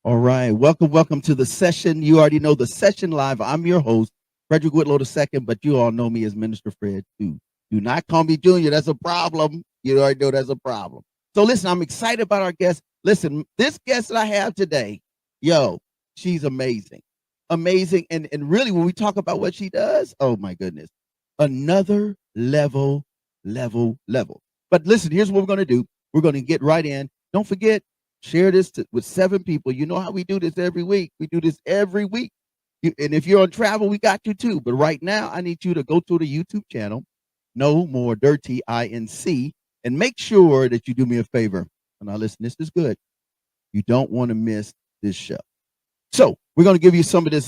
All right. Welcome to the session. You already know the session live. I'm your host, Frederick Whitlow II, but you all know me as Minister Fred too. Do not call me Junior. That's a problem. You already know that's a problem. So listen, I'm excited about our guest. Listen, this guest that I have today, she's amazing. Amazing. And really, when we talk about what she does, oh my goodness, another level. But listen, here's what we're going to do. We're going to get right in. Don't forget, share this with 7 people. You know how we do this every week. We do this every week. And if you're on travel, we got you too. But right now, I need you to go to the YouTube channel, NoMoreDirtyInc, and make sure that you do me a favor. And now listen, this is good. You don't want to miss this show. So we're going to give you some of this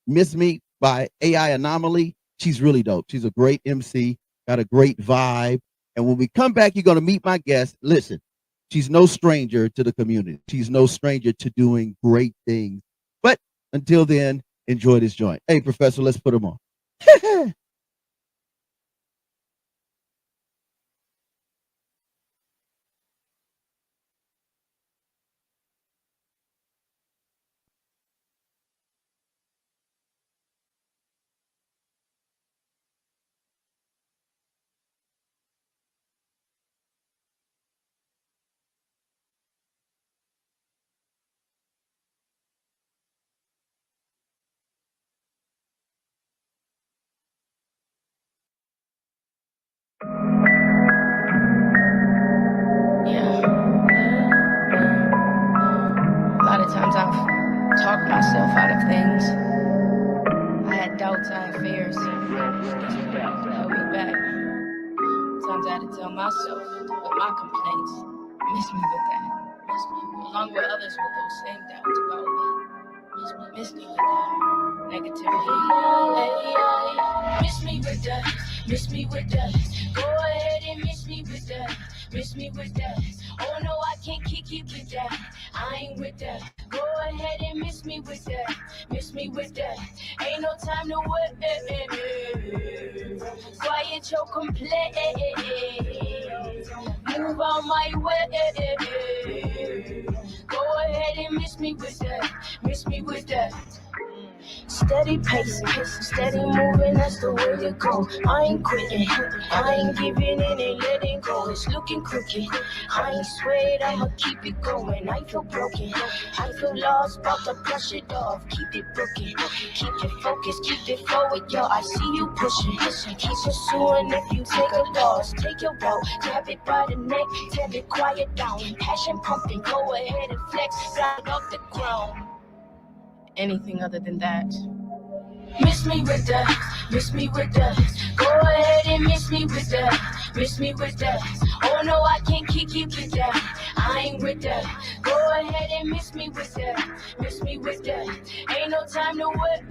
Miss Me by AI Anomaly. She's really dope. She's a great MC, got a great vibe. And when we come back, you're going to meet my guest. Listen, she's no stranger to the community. She's no stranger to doing great things. But until then, enjoy this joint. Hey, Professor, let's put them on. A lot of times I've talked myself out of things. I had doubts, I had fears. Held me back. Sometimes I had to tell myself with my complaints, miss me with that. Miss me, along with others with those same doubts about me. Miss me with that. Negativity. Miss me with that. Miss me with that. Go ahead and miss me with that. Miss me with that. Oh no, I can't kick it with that. I ain't with that. Go ahead and miss me with that. Miss me with that. Ain't no time to wait. Quiet your complaint. Move on my way. Go ahead and miss me with that. Miss me with that. Steady pacing, steady moving, that's the way to go. I ain't quitting, I ain't giving in and letting go. It's looking crooked, I ain't swayed, I'ma keep it going. I feel broken, I feel lost, about to brush it off. Keep it booking, keep it focused, keep it forward, yo. I see you pushing, keep pursuing. If you take a loss, take your route, grab it by the neck, tell it quiet down. Passion pumping, go ahead and flex, fly it off the ground. Anything other than that. Miss me with that, miss me with that. Go ahead and miss me with that, miss me with that. Oh no, I can't kick it with that. I ain't with that. Go ahead and miss me with that, miss me with that. Ain't no time to wait.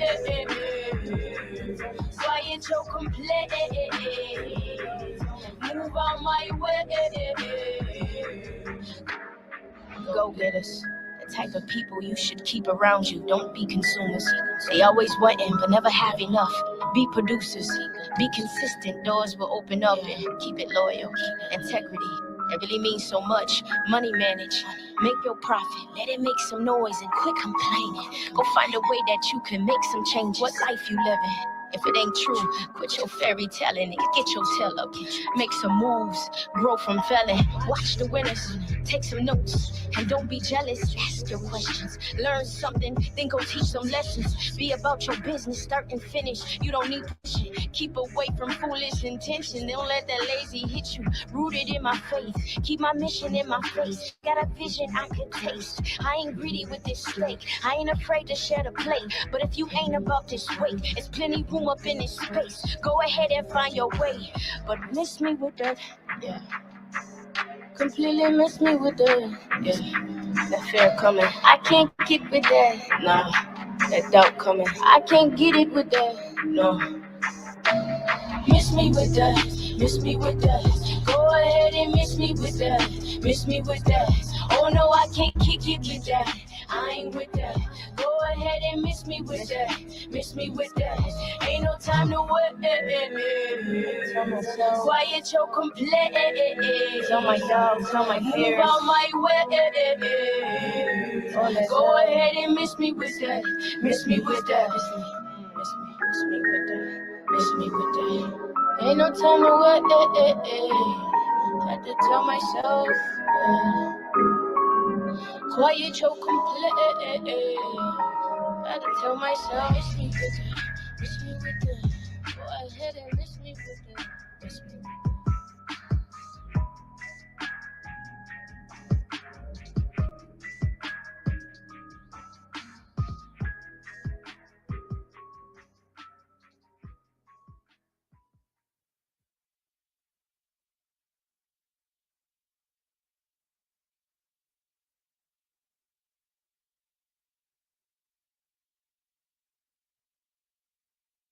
Quiet your complaint. Move on my way. Go get us. The type of people you should keep around you. Don't be consumers. They always wanting but never have enough. Be producers. Be consistent. Doors will open up and keep it loyal. Integrity. It really means so much. Money manage. Make your profit. Let it make some noise and quit complaining. Go find a way that you can make some changes. What life you living? If it ain't true, quit your fairy telling it. Get your tail up. Make some moves. Grow from failing. Watch the winners. Take some notes. And don't be jealous. Ask your questions. Learn something. Then go teach some lessons. Be about your business. Start and finish. You don't need pushing. Keep away from foolish intention. Don't let that lazy hit you. Rooted in my faith. Keep my mission in my face. Got a vision I could taste. I ain't greedy with this steak. I ain't afraid to share the plate. But if you ain't about this weight, it's plenty room up in this space. Go ahead and find your way. But miss me with that. Yeah. Completely miss me with that. Yeah. That fear coming. I can't get with that. Nah. That doubt coming. I can't get it with that. No. Miss me with that. Miss me with that. Go ahead and miss me with that. Miss me with that. Oh no, I can't kick it with that. I ain't with that. Go ahead and miss me with that. Miss me with that. Ain't no time to wait. Quiet your complaint. Tell my doubts, tell my fears. Move out my way. Go ahead and miss me with that. Miss me with that. Miss me with that. Miss me with that. Ain't no time to wait. Had to tell myself. Quiet your complaint. Had to tell myself. Miss me with that. Miss me with that. Go ahead and miss me with that. Miss me with that.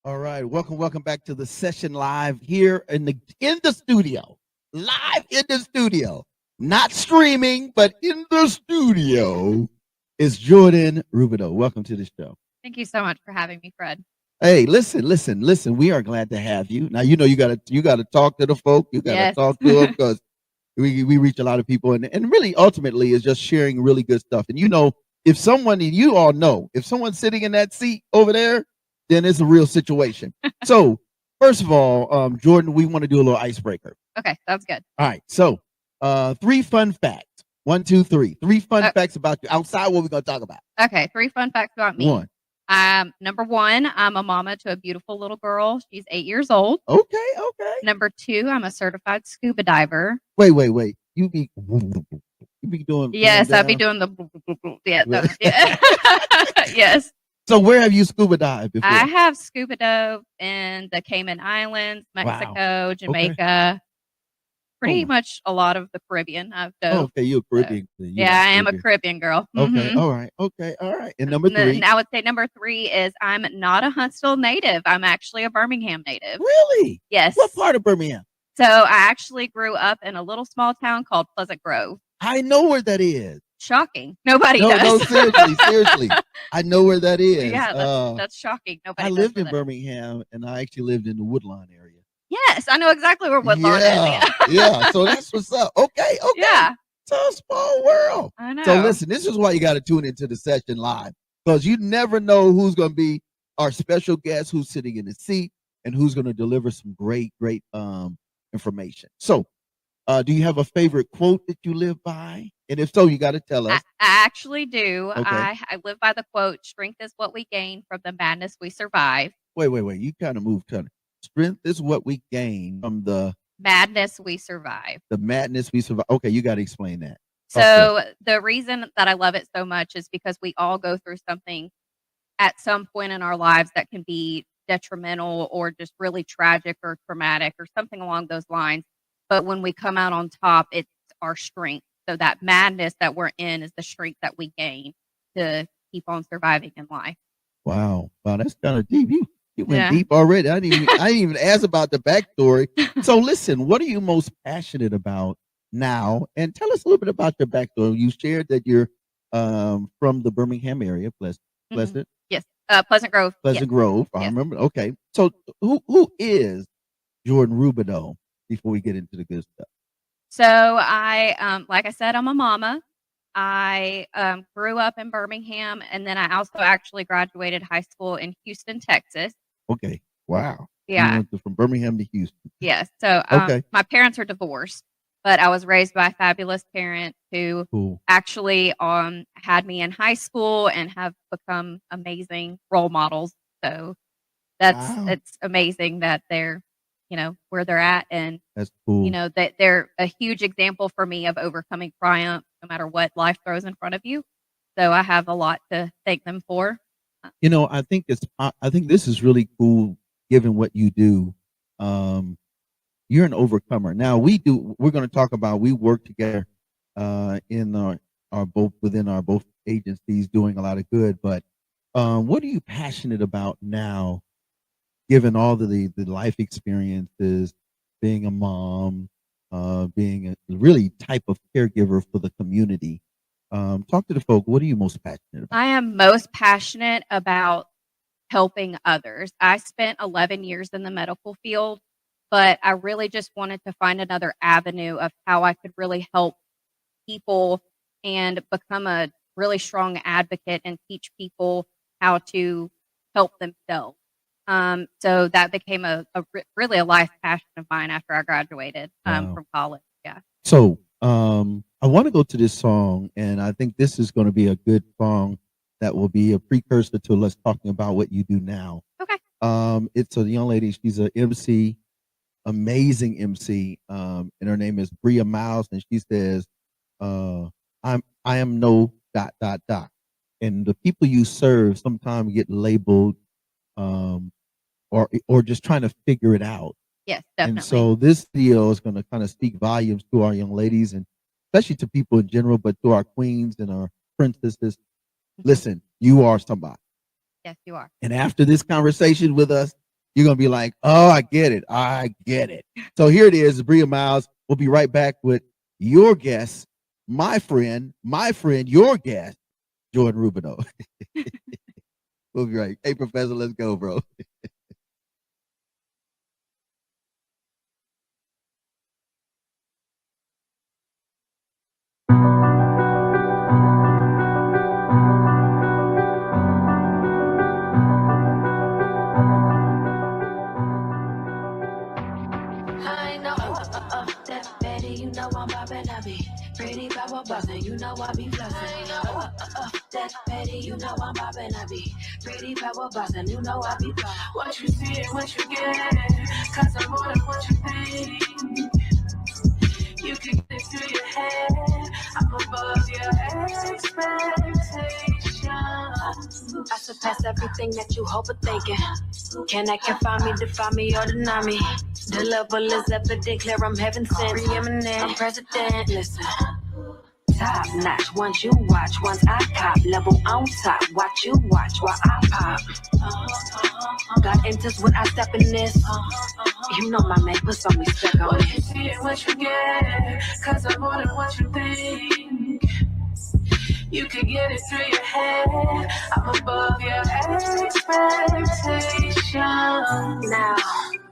All right, welcome back to the session live here in the studio, live in the studio, not streaming, but in the studio is Jordan Rubidoux. Welcome to the show. Thank you so much for having me, Fred. Hey, listen. We are glad to have you. Now you know you gotta talk to the folk. You gotta Yes. talk to them because we reach a lot of people, and really ultimately is just sharing really good stuff. And you know, if someone, and you all know, if someone's sitting in that seat over there, then it's a real situation. So first of all, Jordan, we want to do a little icebreaker. Okay, sounds good. All right. So 3 fun facts. 1, 2, 3. 3 fun facts about you outside what we're gonna talk about. Okay, 3 fun facts about me. 1. Number 1, I'm a mama to a beautiful little girl. She's 8 years old. Okay. Number 2, I'm a certified scuba diver. Wait. You be doing Yes, going I'll be down? doing the yeah. Yes. So where have you scuba dived before? I have scuba dove in the Cayman Islands, Mexico, Jamaica, pretty much a lot of the Caribbean. I've dove. Okay, you're a Caribbean. Yeah, I am a Caribbean girl. Okay, Mhm. all right. And number 3. And I would say number 3 is I'm not a Huntsville native. I'm actually a Birmingham native. Really? Yes. What part of Birmingham? So I actually grew up in a little small town called Pleasant Grove. I know where that is. Shocking. Nobody No, does. seriously. I know where that is. Yeah, that's shocking. Nobody I does lived know in that. Birmingham, and I actually lived in the Woodlawn area. Yes, I know exactly where Woodlawn is. Yeah. So that's what's up. Okay. Yeah, So small world. I know. So listen, this is why you got to tune into the session live, because you never know who's going to be our special guest, who's sitting in the seat, and who's going to deliver some great information. So, do you have a favorite quote that you live by? And if so, you got to tell us. I actually do. Okay. I live by the quote, strength is what we gain from the madness we survive. Wait. You kind of moved. Strength is what we gain from the madness we survive. The madness we survive. Okay, you got to explain that. So the reason that I love it so much is because we all go through something at some point in our lives that can be detrimental or just really tragic or traumatic or something along those lines. But when we come out on top, it's our strength. So that madness that we're in is the strength that we gain to keep on surviving in life. Wow, that's kind of deep. You went Yeah. deep already. I didn't even ask about the backstory. So listen, what are you most passionate about now? And tell us a little bit about your backstory. You shared that you're from the Birmingham area, Pleasant. Yes, Pleasant Grove. Pleasant Grove. I remember. Okay, so who is Jordan Rubidoux? Before we get into the good stuff. So I, like I said, I'm a mama. I grew up in Birmingham, and then I also actually graduated high school in Houston, Texas. Okay. Wow. Yeah. You went from Birmingham to Houston. Yes. So my parents are divorced, but I was raised by fabulous parents who actually had me in high school and have become amazing role models. So it's amazing that they're, where they're at, and that's cool. That they're a huge example for me of overcoming triumph no matter what life throws in front of you. So I have a lot to thank them for. I think this is really cool given what you do. You're an overcomer. Now we're going to talk about, we work together in our both agencies doing a lot of good, but what are you passionate about now, given all the life experiences, being a mom, being a really type of caregiver for the community? Talk to the folk. What are you most passionate about? I am most passionate about helping others. I spent 11 years in the medical field, but I really just wanted to find another avenue of how I could really help people and become a really strong advocate and teach people how to help themselves. So that became really a life passion of mine after I graduated from college. Yeah. So I want to go to this song, and I think this is going to be a good song that will be a precursor to us talking about what you do now. Okay. It's a young lady. She's an MC, amazing MC, and her name is Bria Miles, and she says, I am no ... And the people you serve sometimes get labeled, or just trying to figure it out. Yes, definitely. And so this video is going to kind of speak volumes to our young ladies, and especially to people in general, but to our queens and our princesses. Listen, you are somebody. Yes, you are. And after this conversation with us, you're going to be like, oh, I get it. I get it. So here it is, Bria Miles. We'll be right back with your guest, my friend, your guest, Jordan Rubino. We'll be right. Hey, Professor, let's go, bro. I know that baby, you know I'm bobbing, I be pretty power bossing, you know I be flossing. That baby, you know I'm bobbing, I be pretty power bossing, you know I be flossing. What you see and what you get, cause I'm more than what you think. You can get it through your head, I'm above your expectations. I surpass everything that you hope or thinking. Can I confine me, define me, or deny me? The level is evident, clear, I'm heaven sent. Preeminent, I'm president, listen. Top notch, once you watch, once I cop. Level on top, watch you watch while I pop. God enters when I step in this. You know my man, put some respect on it. What you see and what you get, cause I'm more than what you think. You can get it through your head, I'm above your expectations. Now,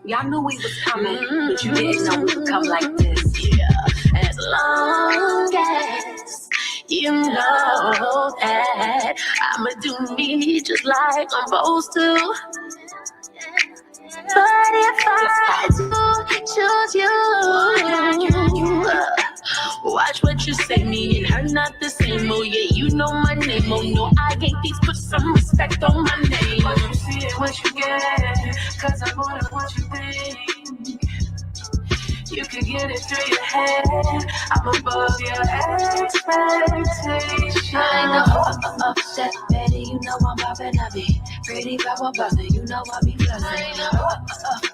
y'all knew we was coming, but you didn't know we would come like this. Yeah, as long as you know that I'ma do me just like I'm supposed to. But if I do choose you, watch what you say, me and her not the same. Oh yeah, you know my name. Oh no, I ain't these, put some respect on my name. What you see and what you get, cause I'm more than what you think. You can get it through your head, I'm above your expectations. I know that baby, you know I'm bobbing, I be pretty power bossing, you know I be flossing. I know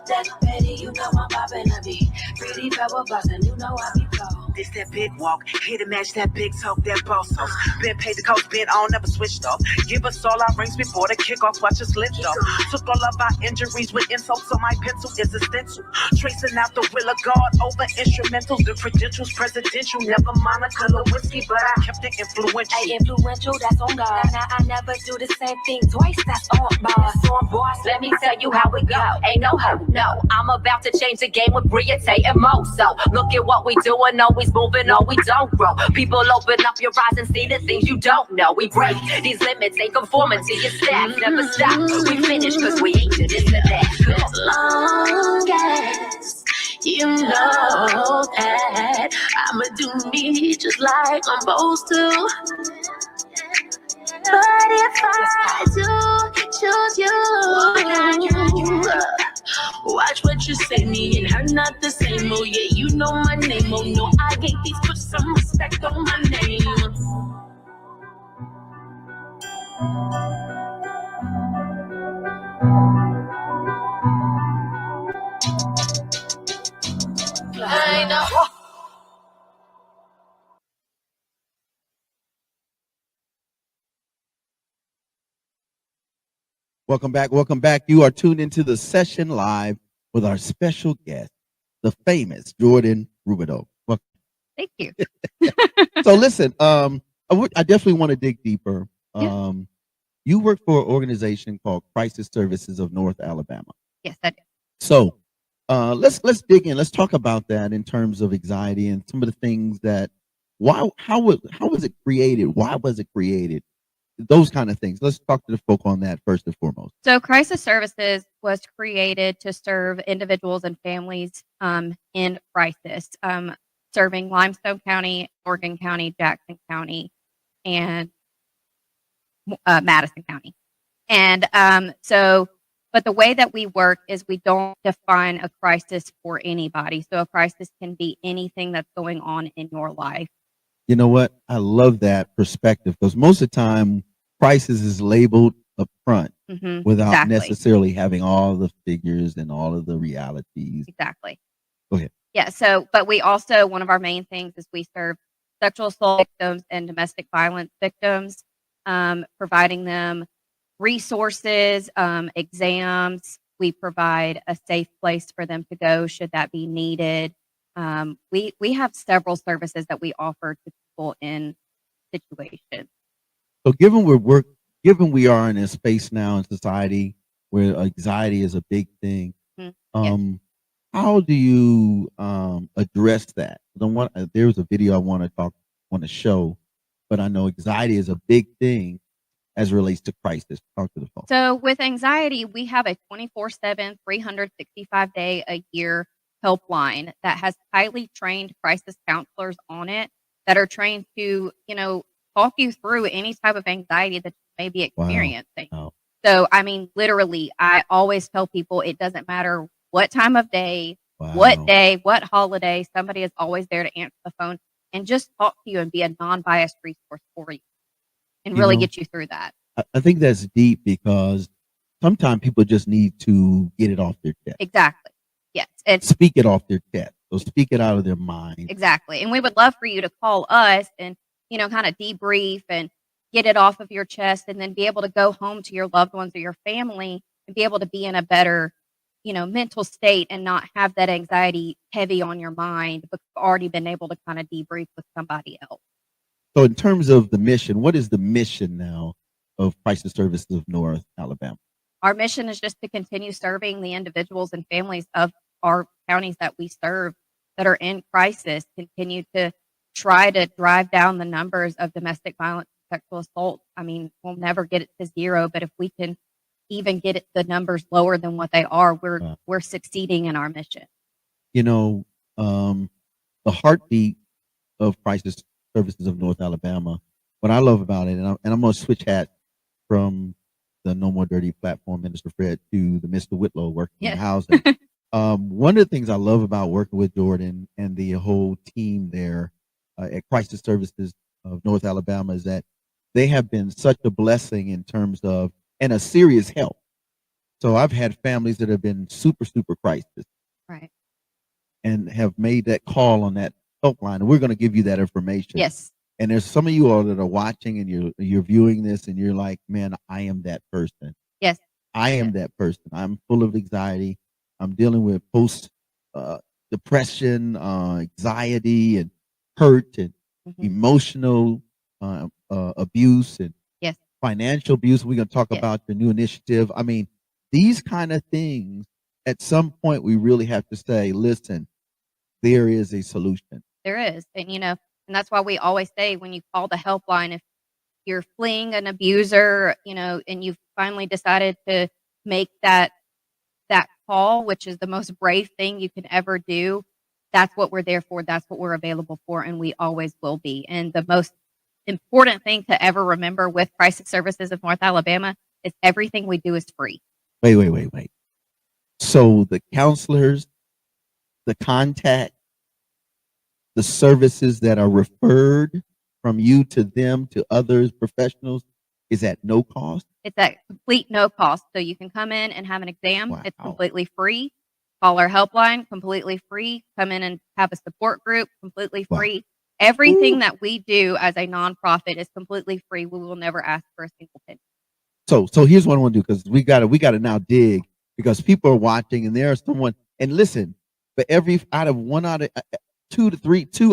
that baby, you know I'm bobbing, I be pretty power bossing, you know I be flossing. This that big walk, here to match that big talk, that boss sauce. Been paid to coach, been on, never switched off. Give us all our rings before the kickoff, watch us lift off. Took all of our injuries with insults on my pencil, is a stencil. Tracing out the will of God over instrumentals, the credentials, presidential. Never Monica Lewinsky, but I kept it influential. Hey, influential, that's on God. Now I never do the same thing twice, that's on bars. On bars, let me tell you how we go. Ain't no hope, no. I'm about to change the game with Bria, Tay, and Mo. So look at what we doing, always moving, no, we don't grow. People open up your eyes and see the things you don't know. We break these limits, ain't conforming to your stats. Never stop, we finish cause we ain't to this and that. As long as you know that I'ma do me just like I'm supposed to. But if I do choose you, watch what you say, me and her not the same. Oh yeah, you know my name. Oh no, I ain't these, put some respect on my name. I know. Welcome back. Welcome back. You are tuned into the session live with our special guest, the famous Jordan Rubino. Welcome. Thank you. So listen, I definitely want to dig deeper. Yeah. You work for an organization called Crisis Services of North Alabama. Yes, I do. So let's dig in. Let's talk about that in terms of anxiety and some of the things that how was it created? Why was it created? Those kind of things. Let's talk to the folk on that first and foremost. So Crisis Services was created to serve individuals and families in crisis, serving Limestone County, Morgan County, Jackson County, and Madison County. And but the way that we work is we don't define a crisis for anybody. So a crisis can be anything that's going on in your life. You know what? I love that perspective because most of the time, crisis is labeled up front without exactly. necessarily having all the figures and all of the realities. Exactly. Go ahead. Yeah. So, but we also, one of our main things is we serve sexual assault victims and domestic violence victims, providing them resources, exams. We provide a safe place for them to go should that be needed. We have several services that we offer to people in situations. So given we are in a space now in society where anxiety is a big thing, how do you address that? There's a video I want to show, but I know anxiety is a big thing as it relates to crisis. Talk to the phone. So with anxiety, we have a 24/7, 365-day a year helpline that has highly trained crisis counselors on it that are trained to, talk you through any type of anxiety that you may be experiencing. Wow. So, I mean, literally, I always tell people it doesn't matter what time of day, what day, what holiday, somebody is always there to answer the phone and just talk to you and be a non-biased resource for you and really get you through that. I think that's deep because sometimes people just need to get it off their chest. Exactly. Yes. And speak it off their chest. So speak it out of their mind. Exactly. And we would love for you to call us and, kind of debrief and get it off of your chest and then be able to go home to your loved ones or your family and be able to be in a better, mental state and not have that anxiety heavy on your mind, but you've already been able to kind of debrief with somebody else. So in terms of the mission, what is the mission now of Crisis Services of North Alabama? Our mission is just to continue serving the individuals and families of our counties that we serve that are in crisis, continue to try to drive down the numbers of domestic violence and sexual assault. I mean, we'll never get it to zero, but if we can even get the numbers lower than what they are, we're succeeding in our mission. The heartbeat of Crisis Services of North Alabama, what I love about it, and I'm going to switch hats from the No More Dirty platform, Minister Fred, to the Mr. Whitlow working in housing. One of the things I love about working with Jordan and the whole team there at Crisis Services of North Alabama is that they have been such a blessing in terms of, and a serious help. So I've had families that have been super, super crisis. Right. And have made that call on that helpline. And we're going to give you that information. Yes. And there's some of you all that are watching and you're viewing this and you're like, man, I am that person. Yes. I am that person. I'm full of anxiety. I'm dealing with post depression, anxiety, and hurt, and emotional abuse, and financial abuse. We're going to talk about the new initiative. I mean, these kind of things, at some point, we really have to say, listen, there is a solution. There is. And, and that's why we always say when you call the helpline, if you're fleeing an abuser, and you've finally decided to make that call, which is the most brave thing you can ever do, that's what we're there for. That's what we're available for. And we always will be. And the most important thing to ever remember with Crisis Services of North Alabama is everything we do is free. Wait. So the counselors, the contact, the services that are referred from you to them, to others, professionals, is at no cost? It's at complete no cost. So you can come in and have an exam. Wow. It's completely free. Call our helpline, completely free. Come in and have a support group, completely free. Everything that we do as a nonprofit is completely free. We will never ask for a single penny. So here's what I want to do, because we got to now dig, because people are watching and there are someone, and listen, but two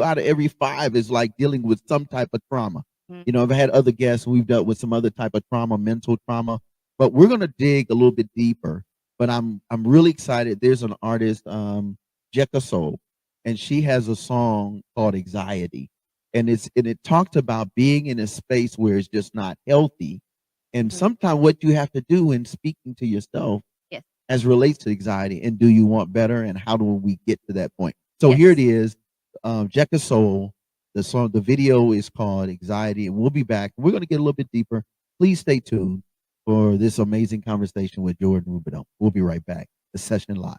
out of every five is like dealing with some type of trauma. I've had other guests, we've dealt with some other type of trauma, mental trauma, but we're going to dig a little bit deeper. But I'm really excited. There's an artist, Jekka Soul, and she has a song called Anxiety. and it talked about being in a space where it's just not healthy. And sometimes what you have to do in speaking to yourself as relates to anxiety, and do you want better, and how do we get to that point? So here it is, Jekka Soul. The video is called Anxiety, and we'll be back. We're going to get a little bit deeper. Please stay tuned for this amazing conversation with Jordan Rubino. We'll be right back. The session live.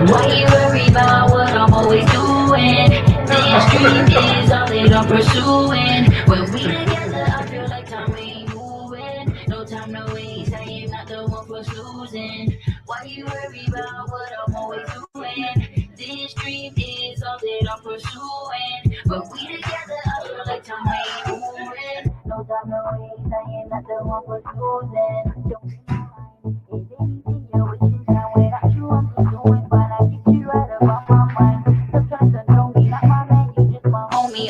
Why you worry about what I'm always doing? This dream is all that I'm pursuing. When we together, I feel like time ain't moving. No time to waste, I am not the one for losing. Why you worry about what I'm always doing? This dream is all that I'm pursuing. When we together, I feel like time ain't moving. No time to waste, I am not the one for losing. Don't be mine, it's anything you're wishing that without you I'm still doing.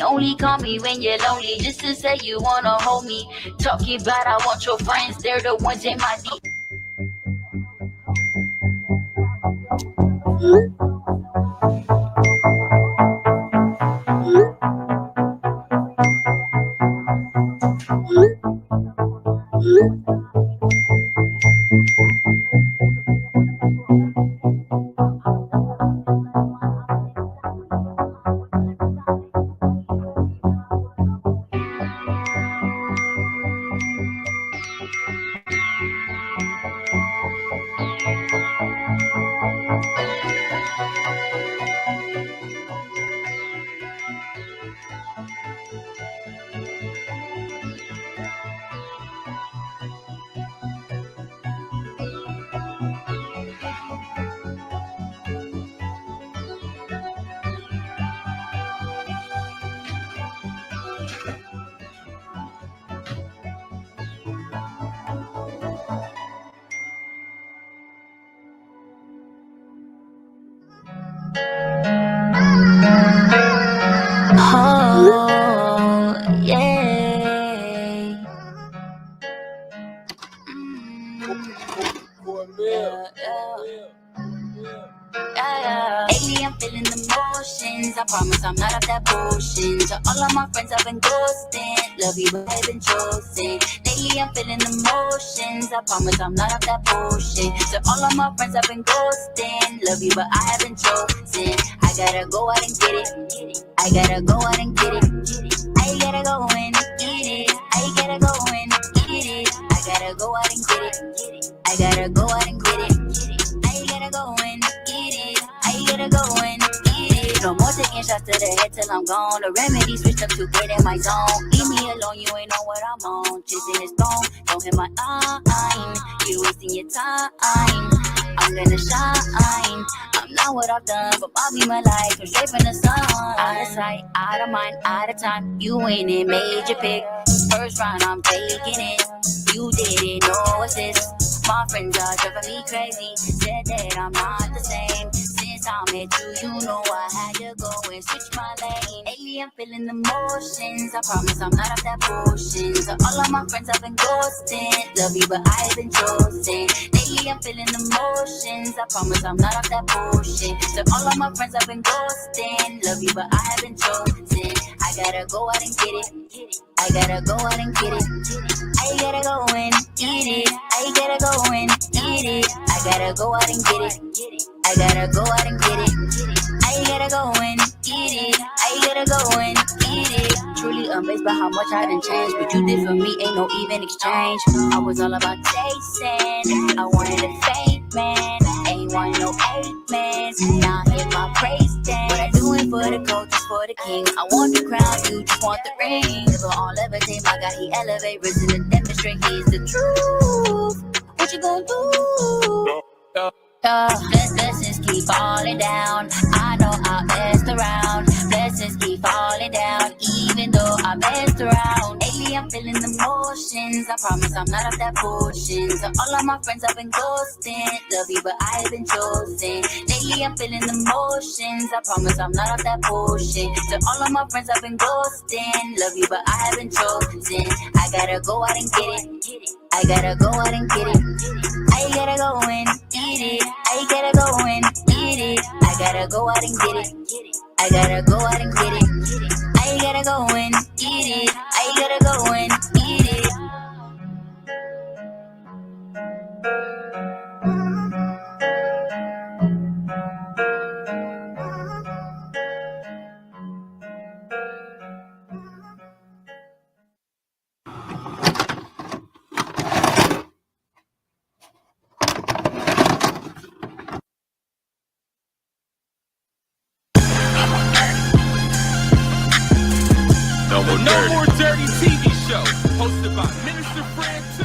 Only call me when you're lonely, just to say you wanna hold me. Talking about I want your friends, they're the ones in my deep. Oh, yeah. Lately I'm feeling the motions. I promise I'm not of that bullshit. To all of my friends I've been ghosting. Love you but I've been chosen. Lately I'm feeling the motions. I promise I'm not of that bullshit. To all of my friends I've been ghosting. Love you but I haven't chosen. I gotta go out and get it. I gotta go out and get it. I gotta go and get it. I gotta go and get it. I gotta go out and get it. I gotta go out and get it. I gotta go and get it. I gotta go and get it. No more taking shots to the head till I'm gone. The remedy switched up to get in my zone. Leave me alone, you ain't know what I'm on. Chasing this stone, don't hit my line. You wasting your time. I'm gonna shine. I'm not what I've done, but I'll be my life. I'm straight from the sun. Out of sight, out of mind, out of time. You ain't it, made your pick. First round, I'm taking it. You didn't know assist. My friends are driving me crazy. Said that I'm not the same. Since I met you, you know I had to go and switch my lane. Lately I'm feeling the motions. I promise I'm not of that bullshit. So all of my friends I've been ghosting. Love you but I've been chosen. Lately I'm feeling the motions. I promise I'm not of that bullshit. So all of my friends I've been ghosting. Love you but I haven't chosen. I gotta go out and get it. I gotta go out and get it. I gotta go and get it. I gotta go and get it. I gotta go out and get it. I gotta go out and get it. I gotta go and get it. I gotta go and get it. Truly amazed by how much I done changed. What you did for me ain't no even exchange. I was all about chasing. I wanted a fake man. Ain't want no hate man. Now I hit my praise dance. What I doing for the coaches, for the king. I want the crown, you just want the ring. Never on levitate, my God, he elevate. Risen to demonstrate he's the truth. What you gonna do? Blessings keep falling down. I know I messed around. Blessings keep falling down. Even though I messed around. Lately Lately I'm feeling emotions. I promise I'm not off that bullshit. To all of my friends I've been ghosting. Love you, but I have been chosen. Lately I'm feeling emotions. I promise I'm not off that bullshit. To all of my friends I've been ghosting. Love you, but I have been chosen. I gotta go out and get it. I gotta go out and get it. I gotta go and eat it. I gotta go and eat it. I gotta go out and get it. I gotta go out and get it. I gotta go and eat it. I gotta go and eat it. The No More Dirty TV show, hosted by Minister Fred 2,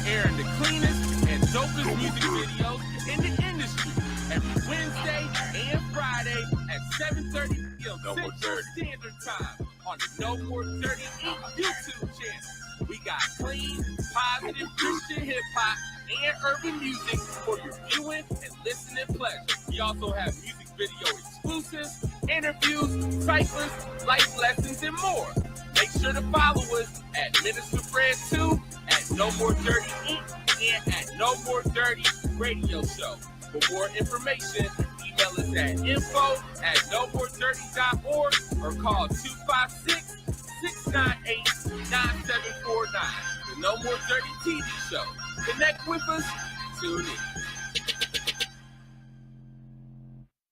airing the cleanest and dopest music videos in the industry every Wednesday and Friday at 7:30 p.m. Central Standard Time on the No More Dirty Inc. YouTube channel. We got clean, positive Christian hip hop and urban music for your viewing and listening pleasure. We also have music video exclusives, interviews, ciphers, life lessons, and more. Make sure to follow us at Minister Fred 2, at No More Dirty Inc., and at No More Dirty Radio Show. For more information, email us at info@nomoredirty.org or call 256-698-9749. The No More Dirty TV show. Connect with us. Tune in.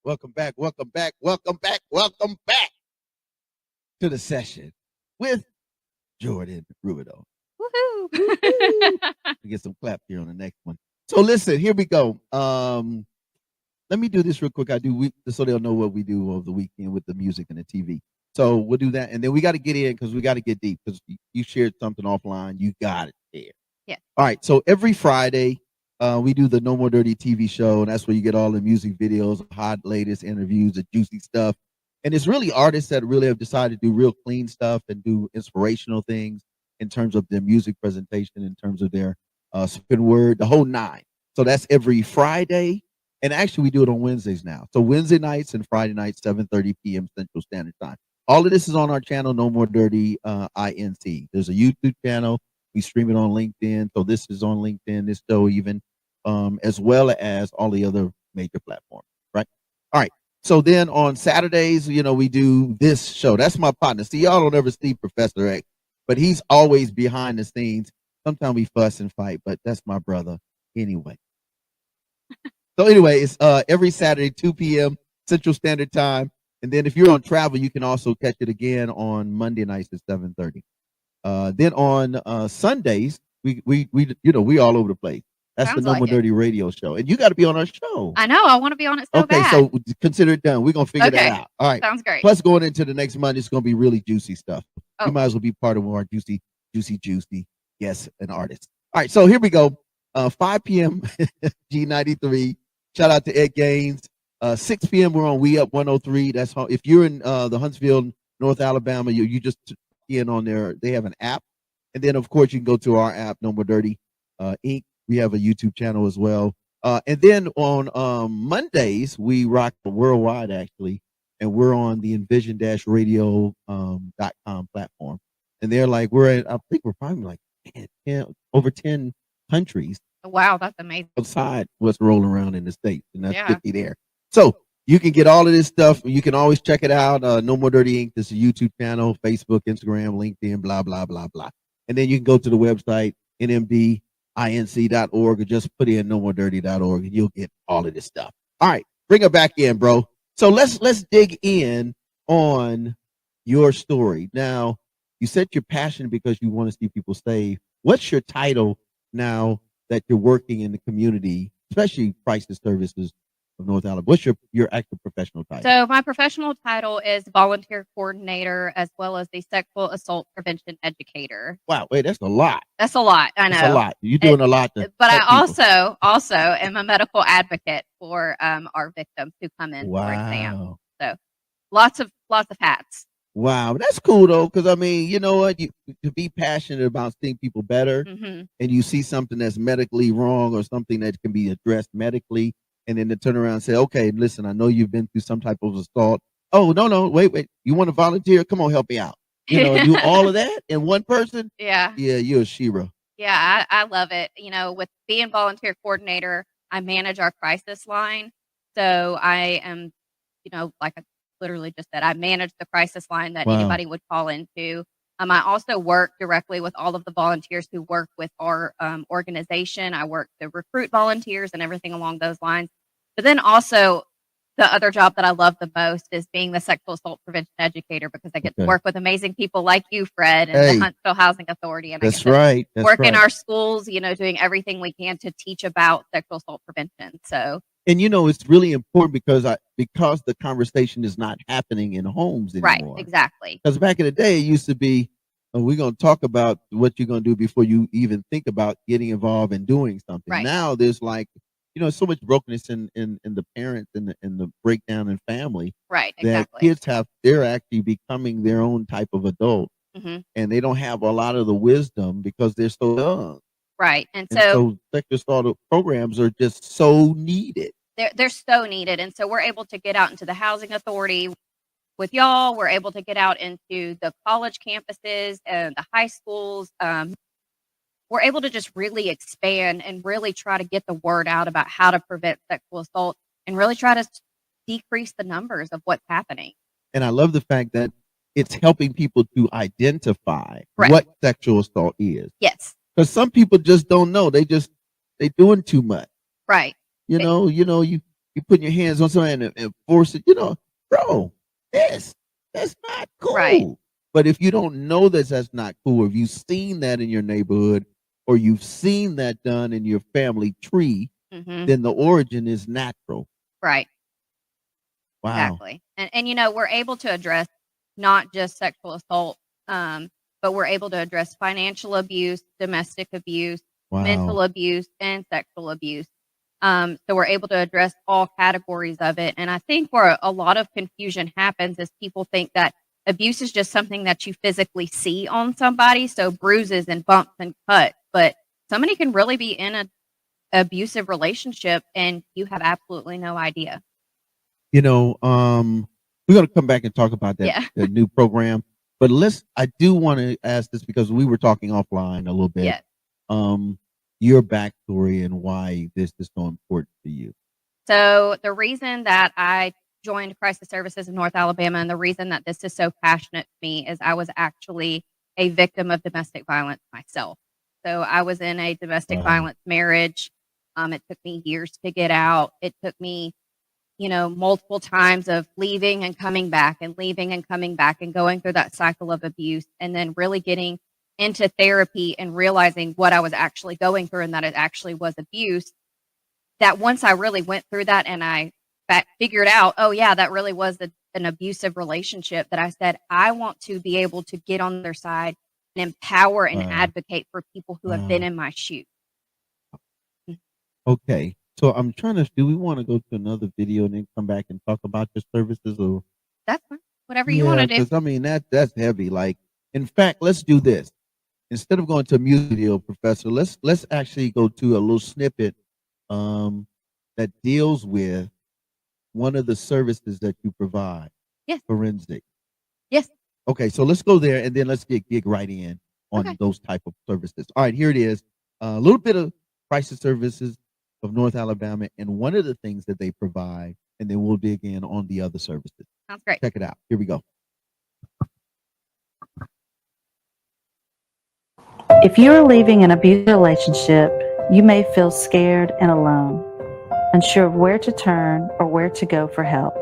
Welcome back to the session with Jordan Rubido. Woohoo! We get some clap here on the next one. So listen, here we go. Let me do this real quick. I do so they'll know what we do over the weekend with the music and the TV. So we'll do that, and then we got to get in because we got to get deep because you shared something offline. You got it there. Yeah. All right. So every Friday, we do the No More Dirty TV show, and that's where you get all the music videos, hot latest interviews, the juicy stuff. And it's really artists that really have decided to do real clean stuff and do inspirational things in terms of their music presentation, in terms of their spoken word, the whole nine. So that's every Friday. And actually, we do it on Wednesdays now. So Wednesday nights and Friday nights, 7:30 p.m. Central Standard Time. All of this is on our channel, No More Dirty INC. There's a YouTube channel. We stream it on LinkedIn. So this is on LinkedIn, this show even, as well as all the other major platforms, right? All right. So then on Saturdays, we do this show. That's my partner. See, y'all don't ever see Professor X, but he's always behind the scenes. Sometimes we fuss and fight, but that's my brother anyway. So anyway, it's every Saturday, 2 p.m. Central Standard Time. And then if you're on travel, you can also catch it again on Monday nights at 7:30. Then on Sundays, we all over the place. That's Sounds the No More like it. Dirty Radio Show. And you got to be on our show. I know. I want to be on it so Okay, bad. so consider it done. We're going to figure Okay. that out. All right. Sounds great. Plus, going into the next month, it's going to be really juicy stuff. Oh. You might as well be part of our juicy. Yes, an artist. All right, so here we go. 5 p.m. G93. Shout out to Ed Gaines. 6 p.m. we're on We Up 103. That's how, if you're in the Huntsville, North Alabama, you just in on there. They have an app, and then of course you can go to our app, No More Dirty Inc. We have a YouTube channel as well. And then on Mondays we rock worldwide actually, and we're on the envision-radio.com platform. And they're like, I think we're probably like over 10 countries. Wow, that's amazing. Outside what's rolling around in the States, and that's Yeah. 50 there. So you can get all of this stuff. You can always check it out. No More Dirty Inc. This is a YouTube channel, Facebook, Instagram, LinkedIn, blah, blah, blah, blah. And then you can go to the website, nmdinc.org, or just put in nomoredirty.org, and you'll get all of this stuff. All right, bring it back in, bro. So let's dig in on your story. Now, you said you're passionate because you want to see people saved. What's your title now that you're working in the community, especially crisis services of North Alabama? What's your actual professional title? So my professional title is volunteer coordinator as well as the sexual assault prevention educator. Wow, wait, that's a lot. That's a lot. I know. That's a lot. You're doing a lot. But I also am a medical advocate for our victims who come in for exam. Wow. So lots of hats. Wow, that's cool though, because I mean, you know what? You to be passionate about seeing people better, Hmm. and you see something that's medically wrong or something that can be addressed medically, and then to turn around and say, "Okay, listen, I know you've been through some type of assault. Oh, no, wait, you want to volunteer? Come on, help me out." You know, and do all of that in one person. Yeah. Yeah, you're a Shira. Yeah, I love it. With being volunteer coordinator, I manage our crisis line. So I am, like I literally just said, I manage the crisis line that Wow. anybody would call into. I also work directly with all of the volunteers who work with our organization. I work to recruit volunteers and everything along those lines. But then also, the other job that I love the most is being the sexual assault prevention educator, because I get to Okay. work with amazing people like you, Fred, and Hey. the Huntsville Housing Authority. And I That's get to right. That's work right. in our schools, doing everything we can to teach about sexual assault prevention. So, And it's really important because the conversation is not happening in homes right, anymore. exactly. Because back in the day, it used to be, we're going to talk about what you're going to do before you even think about getting involved and doing something. Right. Now there's so much brokenness in the parents and the breakdown in family Right, that exactly. kids they're actually becoming their own type of adult, Hmm. and they don't have a lot of the wisdom because they're so young. Right. And And so so sexual assault programs are just so needed. they're so needed. And so we're able to get out into the housing authority with y'all. We're able to get out into the college campuses and the high schools. We're able to just really expand and really try to get the word out about how to prevent sexual assault and really try to decrease the numbers of what's happening. And I love the fact that it's helping people to identify Correct. what sexual assault is. Yes. Because some people just don't know. They doing too much. Right. You put your hands on somebody and force it, bro, that's not cool. Right. But if you don't know that's not cool, or if you've seen that in your neighborhood, or you've seen that done in your family tree, Hmm. then the origin is natural. Right. Wow. Exactly. And we're able to address not just sexual assault, but we're able to address financial abuse, domestic abuse, Wow. mental abuse, and sexual abuse. So we're able to address all categories of it. And I think where a lot of confusion happens is people think that abuse is just something that you physically see on somebody. So bruises and bumps and cuts, but somebody can really be in an abusive relationship and you have absolutely no idea. We're going to come back and talk about that Yeah. the new program. But I do want to ask this because we were talking offline a little bit. Yeah. Your backstory and why this is so important to you. So the reason that I joined Crisis Services in North Alabama and the reason that this is so passionate to me is I was actually a victim of domestic violence myself. So I was in a domestic violence marriage. It took me years to get out. It took me, multiple times of leaving and coming back and leaving and coming back and going through that cycle of abuse, and then really getting into therapy and realizing what I was actually going through and that it actually was abuse. That once I really went through that and I figured out, oh yeah, that really was an abusive relationship, that I said, I want to be able to get on their side and empower and advocate for people who have been in my shoes. Okay. So I'm do we want to go to another video and then come back and talk about your services, or? That's fine. Whatever you want to do. Because I mean, that's heavy. Like, in fact, let's do this. Instead of going to a music video, Professor, let's actually go to a little snippet that deals with one of the services that you provide. Yes. Forensic. Yes. Okay, so let's go there and then let's get right in on those type of services. All right, here it is. A little bit of crisis services of North Alabama and one of the things that they provide, and then we'll dig in on the other services. Sounds great. Check it out. Here we go. If you are leaving an abusive relationship, you may feel scared and alone, unsure of where to turn or where to go for help.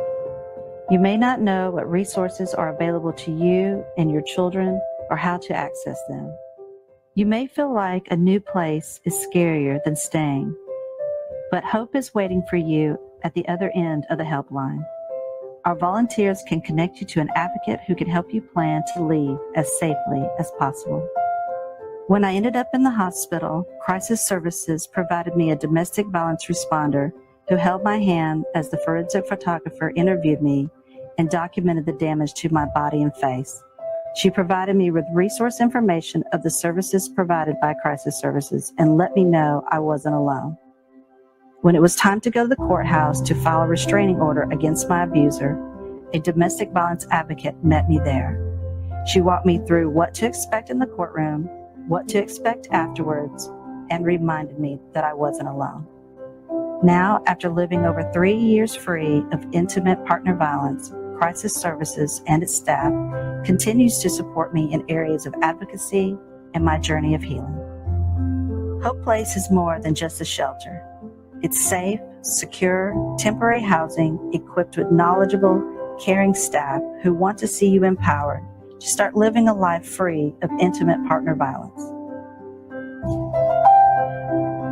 You may not know what resources are available to you and your children or how to access them. You may feel like a new place is scarier than staying, but hope is waiting for you at the other end of the helpline. Our volunteers can connect you to an advocate who can help you plan to leave as safely as possible. When I ended up in the hospital, Crisis Services provided me a domestic violence responder who held my hand as the forensic photographer interviewed me and documented the damage to my body and face. She provided me with resource information of the services provided by Crisis Services and let me know I wasn't alone. When it was time to go to the courthouse to file a restraining order against my abuser, a domestic violence advocate met me there. She walked me through what to expect in the courtroom, what to expect afterwards, and reminded me that I wasn't alone. Now, after living over 3 years free of intimate partner violence, Crisis Services and its staff continues to support me in areas of advocacy and my journey of healing. Hope Place is more than just a shelter. It's safe, secure, temporary housing equipped with knowledgeable, caring staff who want to see you empowered to start living a life free of intimate partner violence.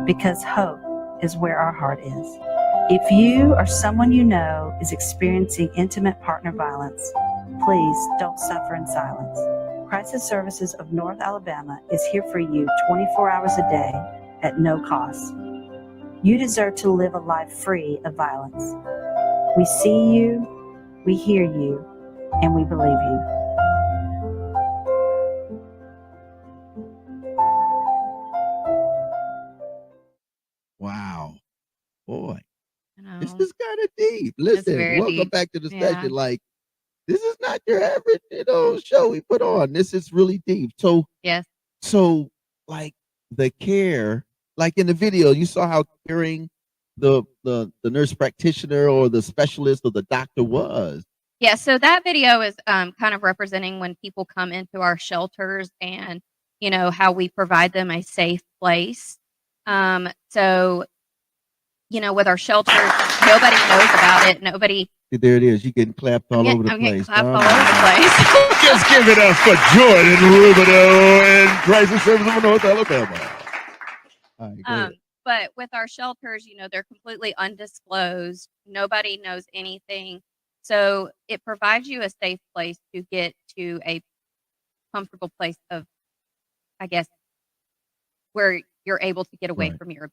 Because hope is where our heart is. If you or someone you know is experiencing intimate partner violence, please don't suffer in silence. Crisis Services of North Alabama is here for you 24 hours a day at no cost. You deserve to live a life free of violence. We see you, we hear you, and we believe you. Wow. Boy, this know. is kind of deep. Listen, very welcome deep. back to the Yeah. session. Like, this is not your average, show we put on. This is really deep. So, Yes. like the care, like in the video, you saw how caring the nurse practitioner or the specialist or the doctor was. Yeah, so that video is kind of representing when people come into our shelters and, how we provide them a safe place. So, with our shelters, nobody knows about it. Nobody. There it is. You getting clapped all over the I'm getting place. clapped Oh, all my over the God. place. Just give it up for Jordan Rubino and Crisis Services of North Alabama. All right, go ahead. But with our shelters, they're completely undisclosed. Nobody knows anything. So it provides you a safe place to get to a comfortable place of, I guess, where you're able to get away Right. from your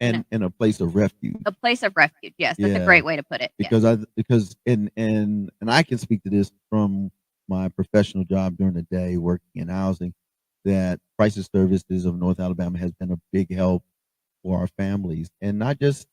And a place of refuge. a place of refuge. Yes, that's Yeah. a great way to put it. Yes. Because and I can speak to this from my professional job during the day working in housing, that Crisis Services of North Alabama has been a big help for our families, and not just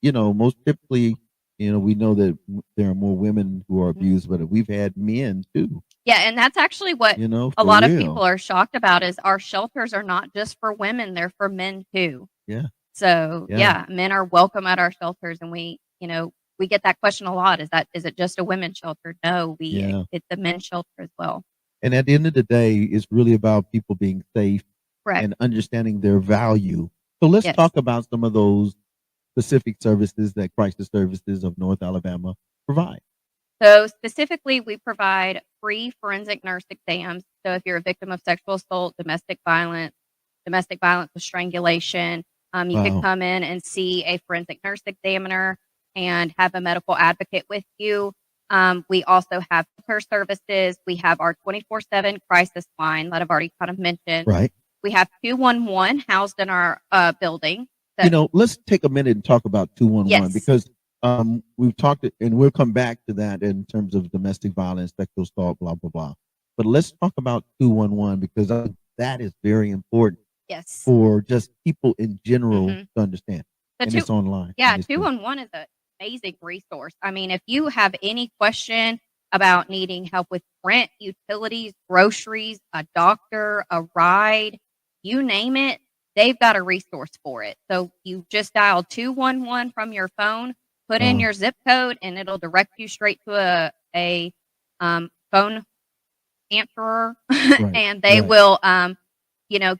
most typically we know that there are more women who are abused, but we've had men too. Yeah, and that's actually what For a lot of real. people are shocked about is our shelters are not just for women, they're for men too. Yeah. So Yeah. men are welcome at our shelters, and we get that question a lot. Is it just a women's shelter? No, Yeah. it's a men's shelter as well. And at the end of the day, it's really about people being safe Correct. and understanding their value. So let's Yes. talk about some of those specific services that Crisis Services of North Alabama provide. So specifically, we provide free forensic nurse exams. So if you're a victim of sexual assault, domestic violence with strangulation, you Wow. can come in and see a forensic nurse examiner and have a medical advocate with you. We also have care services. We have our 24/7 crisis line that I've already kind of mentioned. Right. We have 211 housed in our building. So- Let's take a minute and talk about 211 Yes. because we've talked, and we'll come back to that in terms of domestic violence, sexual assault, blah, blah, blah. But let's talk about 211 because that is very important Yes. for just people in general Mhm. to understand. The And two- it's online. Yeah, and it's free. 211 is an amazing resource. I mean, if you have any question about needing help with rent, utilities, groceries, a doctor, a ride, you name it, they've got a resource for it. So you just dial 211 from your phone, put in your zip code, and it'll direct you straight to a phone answerer, and they right. will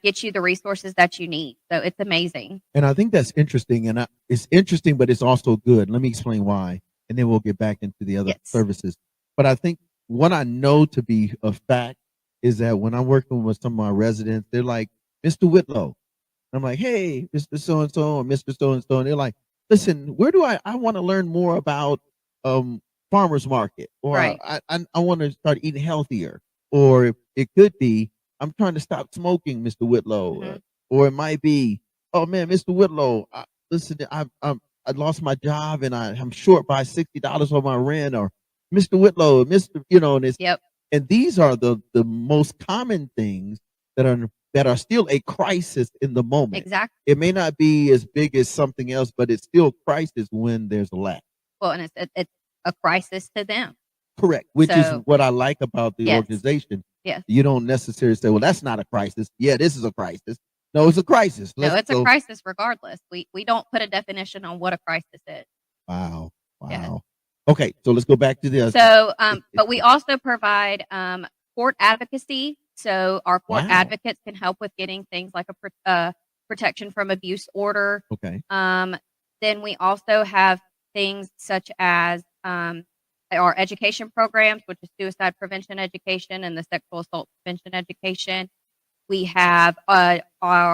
get you the resources that you need. So it's amazing. And I think that's interesting. And it's interesting, but it's also good. Let me explain why. And then we'll get back into the other Yes. services. But I think what I know to be a fact is that when I'm working with some of my residents, they're like, Mr. Whitlow. I'm like, hey, Mr. So-and-so or Mr. So-and-so. And they're like, listen, where do I want to learn more about farmer's market, or Right. I want to start eating healthier, or it could be, I'm trying to stop smoking, Mr. Whitlow, Mhm. or it might be, oh man, Mr. Whitlow, listen, I lost my job and I'm short by $60 on my rent, or Mr. Whitlow, Mr. And it's Yep. and these are the most common things that are still a crisis in the moment. Exactly. It may not be as big as something else, but it's still crisis when there's a lack. Well, and it's a crisis to them. Correct, which is So- what I like about the Yes. organization. Yes. You don't necessarily say, well, that's not a crisis. Yeah, this is a crisis. No, it's a crisis. No, it's a crisis regardless. We don't put a definition on what a crisis is. Wow. Yeah. Okay, so let's go back to this. So, but we also provide court advocacy. So our court Wow. advocates can help with getting things like a protection from abuse order. Okay. Then we also have things such as our education programs, which is suicide prevention education and the sexual assault prevention education. We have our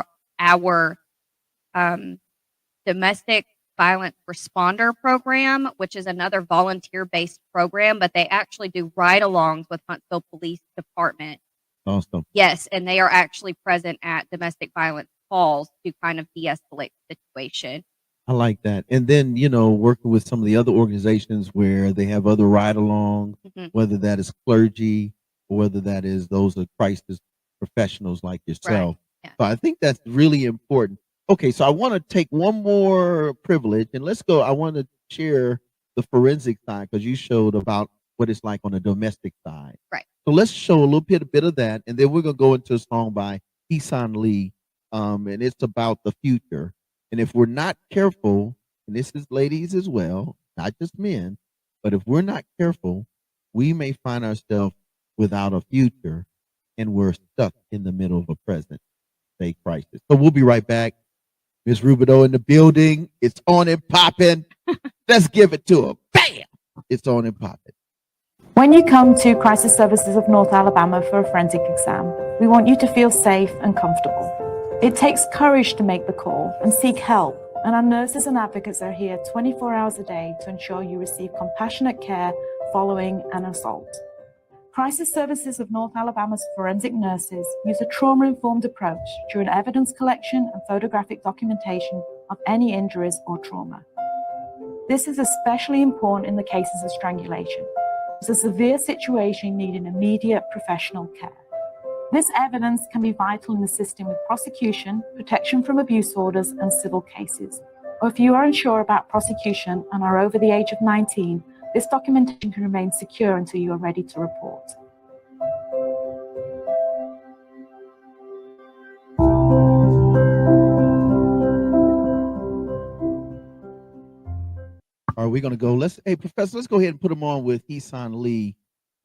domestic violence responder program, which is another volunteer-based program, but they actually do ride-alongs with Huntsville Police Department. Awesome. Yes, and they are actually present at domestic violence calls to kind of de-escalate the situation. I like that. And then, working with some of the other organizations where they have other ride-alongs, Mhm. whether that is clergy or whether that is those are crisis professionals like yourself. Yeah. So I think that's really important. Okay, so I want to take one more privilege and let's go. I want to share the forensic side because you showed about what it's like on the domestic side. Right. So let's show a little bit of that, and then we're gonna go into a song by Heesan Lee, and it's about the future. And if we're not careful, and this is ladies as well, not just men, but if we're not careful, we may find ourselves without a future, and we're stuck in the middle of a present day crisis. So we'll be right back. Ms. Rubidoux in the building. It's on and popping. Let's give it to her. Bam! It's on and popping. When you come to Crisis Services of North Alabama for a forensic exam, we want you to feel safe and comfortable. It takes courage to make the call and seek help, and our nurses and advocates are here 24 hours a day to ensure you receive compassionate care following an assault. Crisis Services of North Alabama's forensic nurses use a trauma-informed approach during evidence collection and photographic documentation of any injuries or trauma. This is especially important in the cases of strangulation. It's a severe situation needing immediate professional care. This evidence can be vital in assisting with prosecution, protection from abuse orders, and civil cases. Or if you are unsure about prosecution and are over the age of 19, this documentation can remain secure until you are ready to report. Are we going to go? Hey, Professor, let's go ahead and put them on with Heesan Lee,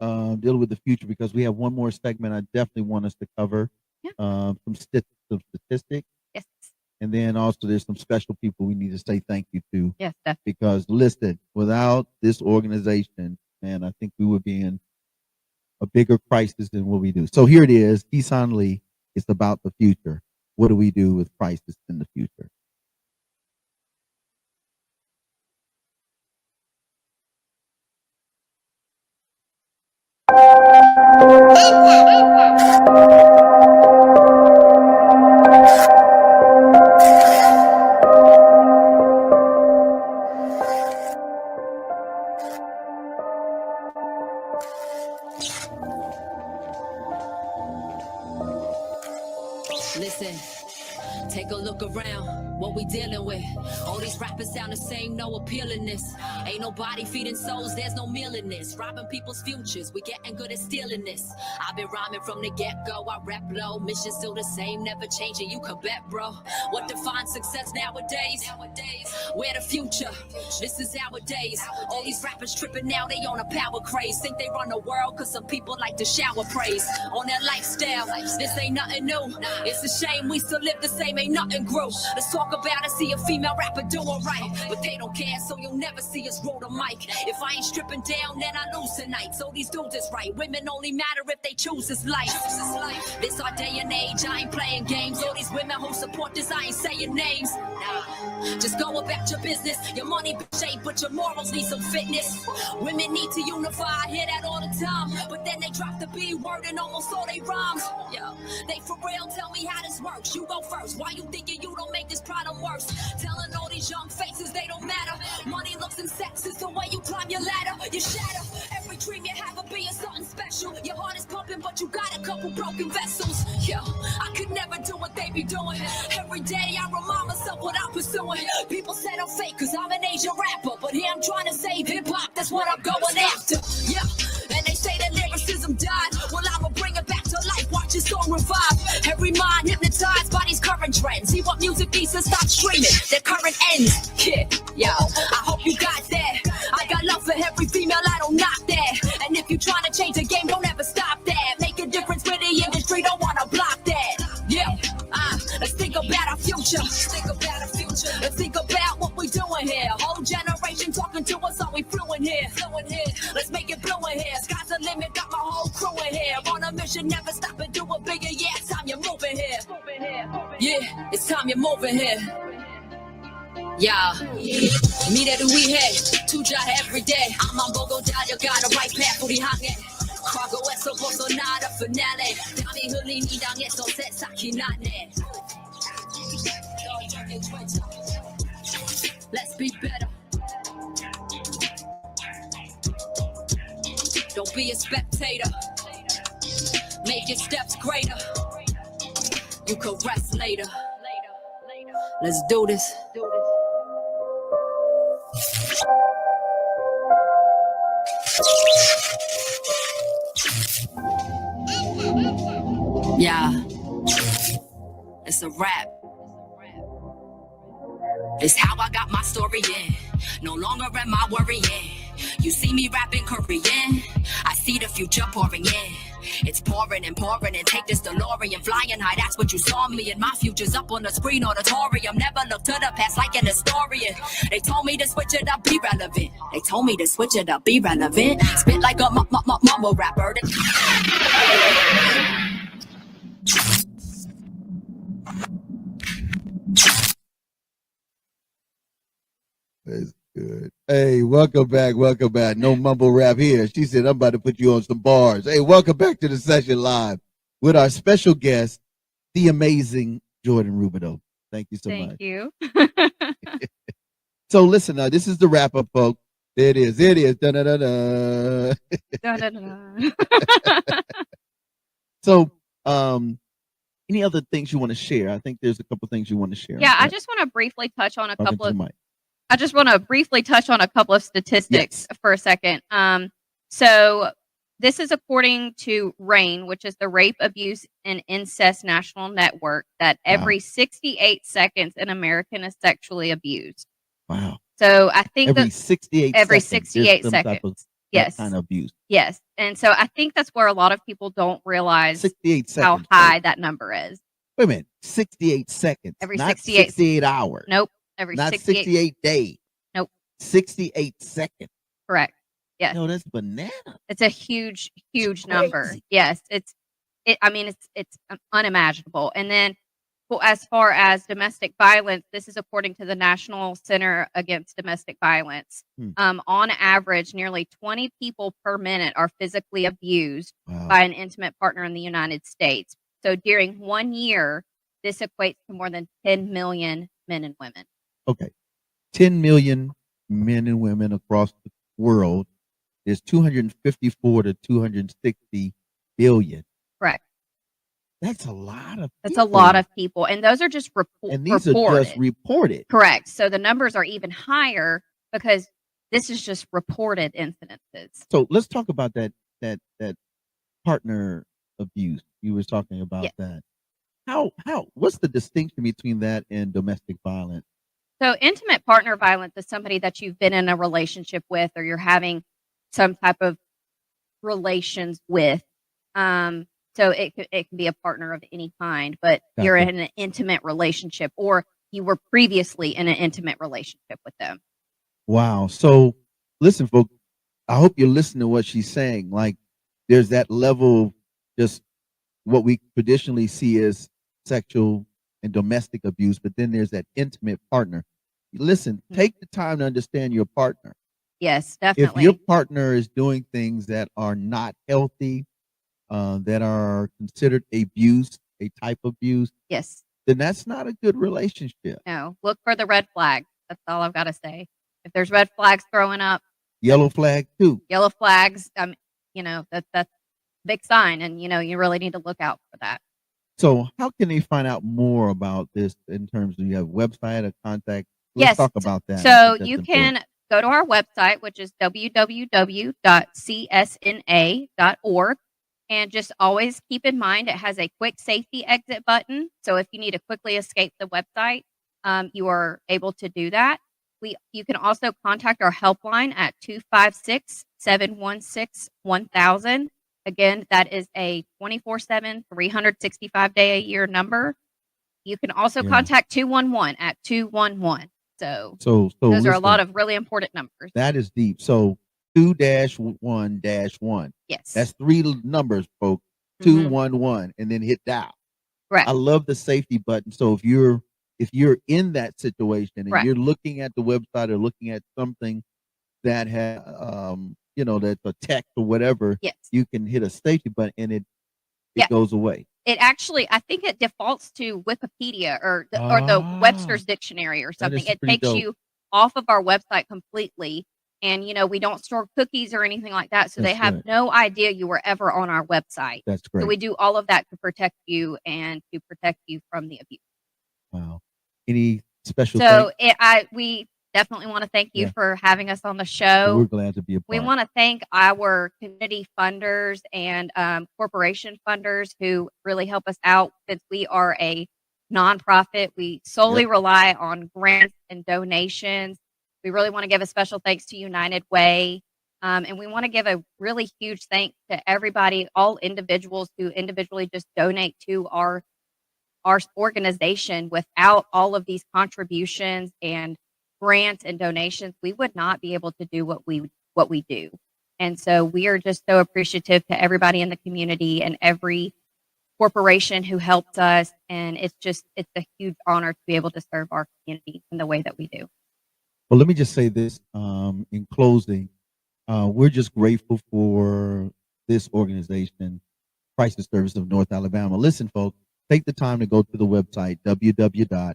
dealing with the future, because we have one more segment I definitely want us to cover. Yeah. Some statistics. Yes. And then also there's some special people we need to say thank you to. Yes, definitely. Because listen, without this organization, man, I think we would be in a bigger crisis than what we do. So here it is, Heesan Lee. It's about the future. What do we do with crisis in the future? Listen, take a look around. What we dealing with? All these rappers sound the same, no appealingness. Ain't nobody feeding souls, there's no meal in this. Robbing people's futures, we getting good at stealing this. I've been rhyming from the get-go, I rap low. Mission still the same, never changing, you can bet, bro. What defines success nowadays? We're the future, this is our days. All these rappers tripping now, they on a power craze. Think they run the world, cause some people like to shower praise on their lifestyle. This ain't nothing new, it's a shame we still live the same, ain't nothing grew. Let's talk about it, see a female rapper doing right, but they don't care, so you'll never see us roll the mic. If I ain't stripping down, then I lose tonight. So these dudes is right, women only matter if they choose this life. This our day and age, I ain't playing games. All these women who support this, I ain't saying names. Nah, just go about your business. Your money be shape, but your morals need some fitness. Women need to unify, I hear that all the time, but then they drop the B word and almost all they rhymes. Yo, they for real, tell me how this works. You go first, why you thinking you don't make this problem worse? Telling all these young faces they don't matter. Money, looks, and sex is the way you climb your ladder. You shatter broken vessels. Yeah, I could never do what they be doing. Every day I remind myself what I'm pursuing. People said I'm fake cause I'm an Asian rapper, but here I'm trying to save hip-hop, that's what I'm going after. Yeah, and they say that lyricism died. Well, I'ma bring it back to life, watch this song revive. Every mind hypnotized by these current trends. See what music needs to stop streaming, their current ends. Yeah, I hope you got that. I got love for every female, I don't knock that. And if you trying to change the game, don't ever stop that. Make a difference with the industry, don't wanna block that. Yeah, let's think about our future. Let's think about what we doing here. Whole generation talking to us, are we fluent here? Let's make it blue in here. Sky's the limit, got my whole crew in here. On a mission, never stop and do it bigger. Yeah, it's time you're moving here. Yeah, it's time you're moving here. Yeah, me that we had, tuja every day. I'm on Bogo Dal, you got a right path for the hanging. Kwago eso Bolsonaro finale. Dami huli ni dangeso set sakinane. Let's be better. Don't be a spectator. Make your steps greater. You could rest later. Let's do this. Yeah, it's a rap. It's how I got my story in. No longer am I worrying. You see me rapping Korean. I see the future pouring in. It's pouring and pouring and take this DeLorean flying high. That's what you saw me and my future's up on the screen auditorium. Never look to the past like an historian. They told me to switch it up, be relevant. They told me to switch it up, be relevant. Spit like a mumble rapper. That's good. Hey, welcome back. Welcome back. No mumble rap here. She said, I'm about to put you on some bars. Hey, welcome back to the session live with our special guest, the amazing Jordan Rubidoux. Thank you so much. Thank you. So listen, now this is the wrap up, folks. There it is. There it is. Da-da-da-da. Da-da-da. So, any other things you want to share? I think there's a couple things you want to share. Yeah, I just want to briefly touch on a Talking couple to of the mic. I just want to briefly touch on a couple of statistics for a second. So this is according to RAIN, which is the Rape, Abuse, and Incest National Network, that every 68 seconds an American is sexually abused. Wow. So I think Every that 68 every seconds, 68 there's some type of seconds. Yes. that kind of abuse. Yes. And so I think that's where a lot of people don't realize 68 seconds. how high that number is. Wait a minute. 68 seconds. Every not 68 68 hours. Nope. Every Not 68 days. Nope. 68 seconds. Correct. Yes. No, that's banana. It's a huge, huge It's number. crazy. Yes, it's unimaginable. And then, well, as far as domestic violence, this is according to the National Center Against Domestic Violence. On average, nearly 20 people per minute are physically abused by an intimate partner in the United States. So during 1 year, this equates to more than 10 million men and women. Okay. 10 million men and women across the world. There's 254 to 260 billion. Correct. That's a lot of That's a lot of people. And those are just And these reported. are just reported. Correct. So the numbers are even higher because this is just reported incidences. So let's talk about that partner abuse. You were talking about that. What's the distinction between that and domestic violence? So intimate partner violence is somebody that you've been in a relationship with, or you're having some type of relations with. So it can be a partner of any kind, but you're in an intimate relationship, or you were previously in an intimate relationship with them. Wow. So listen, folks, I hope you're listening to what she's saying. Like, there's that level of just what we traditionally see as sexual and domestic abuse, but then there's that intimate partner. Listen, take the time to understand your partner. Yes, definitely. If your partner is doing things that are not healthy, that are considered abuse, a type of abuse, yes, then that's not a good relationship. No, look for the red flags. That's all I've got to say. If there's red flags throwing up, Yellow flag too. yellow flags, that's big sign, and you really need to look out for that. So how can they find out more about this in terms of you have a website, a contact? Let's Yes. talk about that. I So think that's you important. can go to our website, which is www.csna.org. And just always keep in mind it has a quick safety exit button. So if you need to quickly escape the website, you are able to do that. You can also contact our helpline at 256-716-1000. Again, that is a 24/7, 365-day-a-year number. You can also contact 211 at 211. So those are a lot of really important numbers. That is deep. So 2-1-1. Yes. That's 3 numbers, folks. 211, and then hit dial. Right. I love the safety button. So if you're in that situation and Right. you're looking at the website or looking at something that has that's a text or whatever, Yes. you can hit a safety button and it Yeah. goes away. It actually, I think it defaults to Wikipedia or the Webster's Dictionary or something. is It pretty takes dope. you off of our website completely. And, we don't store cookies or anything like that. So they That's have good. no idea you were ever on our website. That's So great. we do all of that to protect you and to protect you from the abuse. Wow. Any special So thanks? we definitely want to thank you Yeah. for having us on the We're show. glad to be a part. We want to thank our community funders and corporation funders who really help us out since we are a nonprofit. We solely rely on grants and donations. We really want to give a special thanks to United Way. And we want to give a really huge thanks to everybody, all individuals who individually just donate to our organization. Without all of these contributions and grants and donations, we would not be able to do what we do. And so we are just so appreciative to everybody in the community and every corporation who helped us. And it's a huge honor to be able to serve our community in the way that we do. Well, let me just say this in closing. We're just grateful for this organization, Crisis Service of North Alabama. Listen, folks, take the time to go to the website, www.csna.org.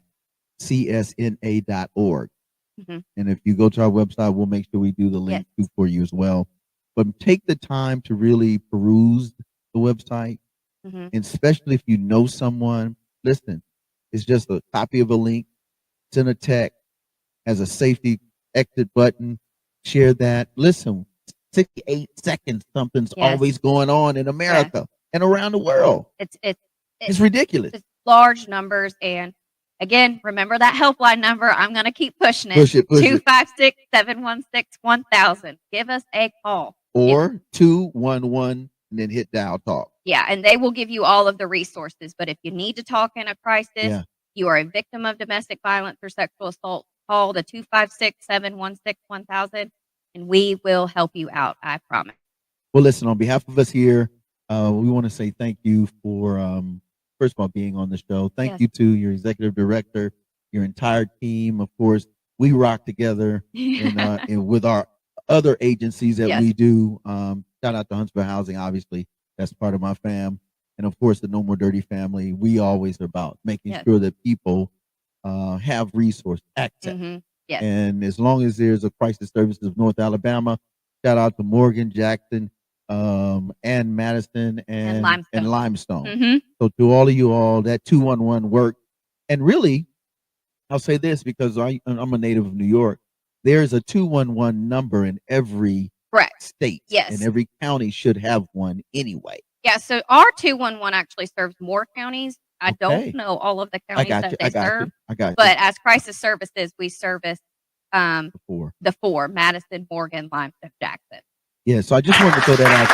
And if you go to our website, we'll make sure we do the link for you as well. But take the time to really peruse the website, and especially if you know someone. Listen, it's just a copy of a link. Send a text. Has a safety exit button. Share that. Listen, 68 seconds. Something's always going on in America and around the world. It's ridiculous. It's large numbers. And again, remember that helpline number. I'm going to keep pushing it. Push it. 256-716-1000. Give us a call. Or 211 and then hit dial talk. Yeah, and they will give you all of the resources. But if you need to talk in a crisis, you are a victim of domestic violence or sexual assault, call the 256-716-1000, and we will help you out. I promise. Well, listen, on behalf of us here, we want to say thank you for, first of all, being on the show. Thank you to your executive director, your entire team. Of course, we rock together and with our other agencies that we do. Shout out to Huntsville Housing, obviously. That's part of my fam. And of course, the No More Dirty family. We always are about making sure that people have resource access. And as long as there's a Crisis Services of North Alabama, shout out to Morgan, Jackson, and Madison and Limestone. So to all of you all, that 211 worked. And really, I'll say this because I'm a native of New York. There's a 211 number in every state. And every county should have one anyway. Yeah, so our 211 actually serves more counties. I don't know all of the counties that they serve. I got you. But as crisis services, we service the four: Madison, Morgan, Limestone, Jackson. Yeah, so I just wanted to throw that out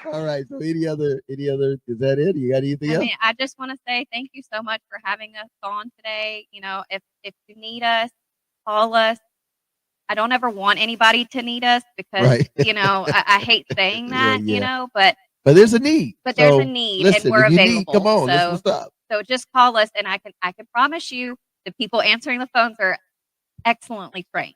there. All right. So any other, is that it? You got anything else? I just want to say thank you so much for having us on today. If you need us, call us. I don't ever want anybody to need us because, I hate saying that, but there's a need. But there's a need, listen, and we're available. Need, come on, let's what's up. So just call us, and I can promise you the people answering the phones are excellently trained.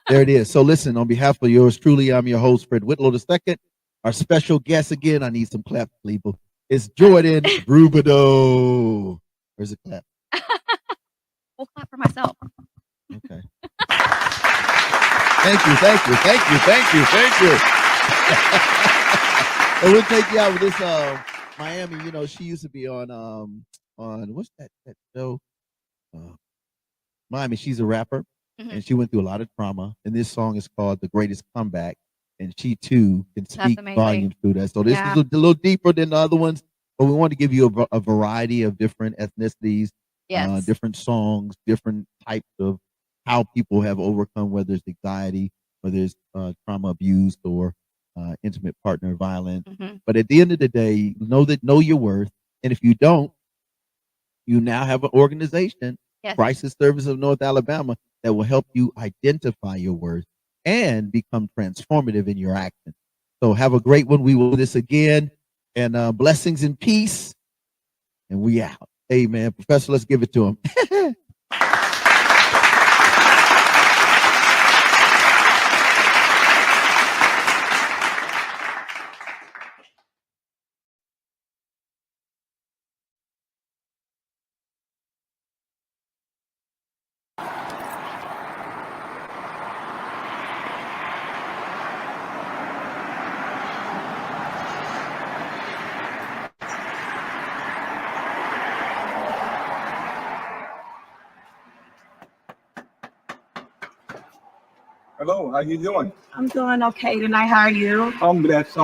There it is. So listen, on behalf of yours truly, I'm your host, Fred Whitlow II. Our special guest again, I need some claps, people. It's Jordan Rubido. Where's the clap? We'll clap for myself. Okay. Thank you. And we'll take you out with this Miami. You know, she used to be on what's that show? Miami. She's a rapper, and she went through a lot of trauma. And this song is called "The Greatest Comeback," and she too can speak volumes through that. So this is a little deeper than the other ones, but we want to give you a variety of different ethnicities, different songs, different types of how people have overcome, whether it's anxiety, whether it's trauma, abuse, or intimate partner violence. But at the end of the day, know your worth. And if you don't, you now have an organization, Crisis Service of North Alabama, that will help you identify your worth and become transformative in your action. So have a great one. We will do this again. And blessings and peace. And we out. Amen. Professor, let's give it to him. Hello, how you doing? I'm doing okay tonight. How are you? I'm blessed.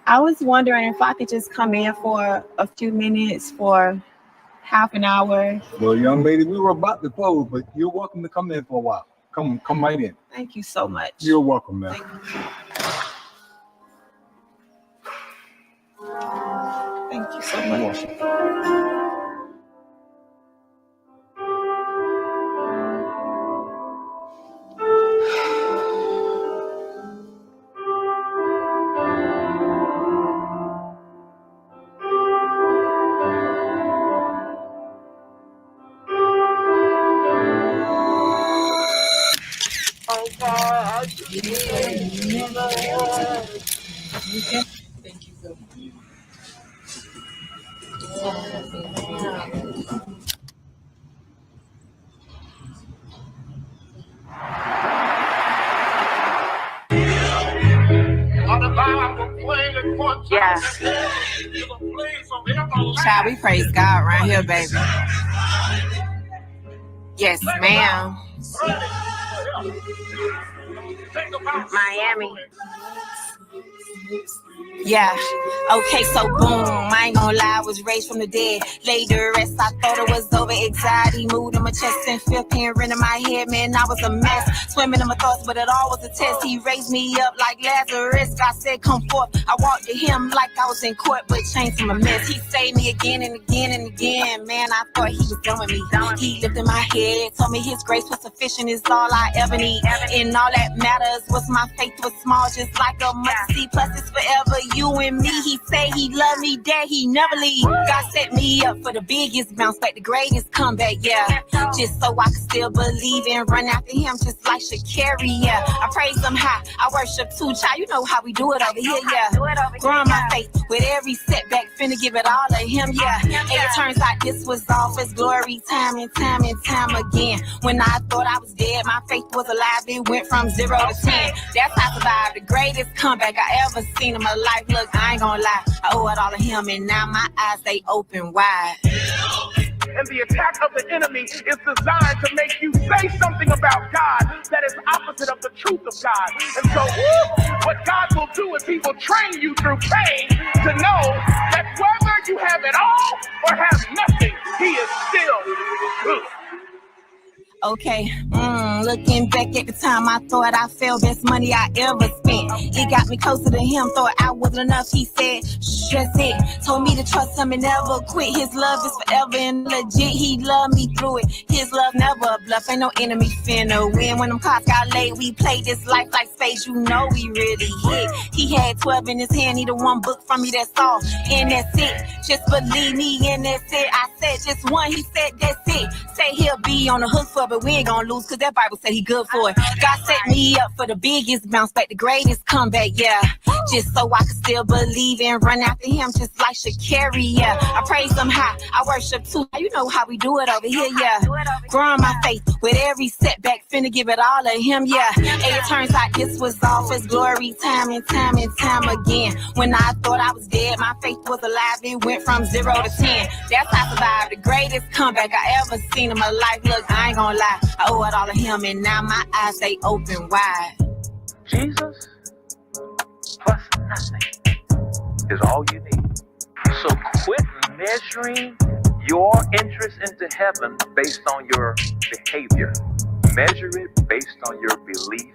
I was wondering if I could just come in for a few minutes, for half an hour. Well, young lady, we were about to close, but you're welcome to come in for a while. Come right in. Thank you so much. You're welcome, man. Thank you so much. Thank you so much. Yeah. Child, we praise God right here, baby. Yes, ma'am. Miami. Yeah, okay, so boom, I ain't gonna lie, I was raised from the dead. Later, rest, I thought it was over. Anxiety moved in my chest and feel pain in my head, man, I was a mess. Swimming in my thoughts, but it all was a test. He raised me up like Lazarus. God said, come forth. I walked to him like I was in court, but changed from a mess. He saved me again and again and again. Man, I thought he was done with me. He lifted my head, told me his grace was sufficient, is all I ever need. And all that matters was my faith was small, just like a mustard seed. Plus, it's forever you and me. He say he love me, that he never leave. God set me up for the biggest bounce back, the greatest comeback, yeah. Just so I can still believe and run after him, just like Shakira, yeah. I praise him high, I worship too, child. You know how we do it over here, yeah. Growing my faith with every setback, finna give it all to him, yeah. And it turns out this was all for his glory, time and time and time again. When I thought I was dead, my faith was alive. It went from 0 to 10. That's how I survived the greatest comeback I ever seen in my life. Look, I ain't gonna lie, I owe it all to him, and now my eyes, they open wide. And the attack of the enemy is designed to make you say something about God that is opposite of the truth of God. And so what God will do is he will train you through pain to know that whether you have it all or have nothing, he is still good. Okay, looking back at the time, I thought I felt best money I ever spent. It got me closer to him, thought I wasn't enough. He said, shh, that's it. Told me to trust him and never quit. His love is forever and legit. He loved me through it. His love never a bluff. Ain't no enemy finna win. When them cards got laid, we played this life like space. You know we really hit. He had 12 in his hand. He the one book from me, that's all. And that's it. Just believe me, and that's it. I said just one. He said that's it. Say he'll be on the hook for, but we ain't gonna lose, cause that Bible said he good for it. God set me up for the biggest bounce back, the greatest comeback, yeah. just so I could still believe and run after him just like Shakira, yeah. I praise him high, I worship too. You know how we do it over here, yeah. Growing my faith with every setback, finna give it all to him, yeah. Hey, it turns out this was all for his glory, time and time and time again. When I thought I was dead, my faith was alive. It went from 0 to 10. That's how I survived the greatest comeback I ever seen in my life. Look, I ain't gonna lie, I owe it all to him, and now my eyes stay open wide. Jesus plus nothing is all you need. So quit measuring your entrance into heaven based on your behavior. Measure it based on your belief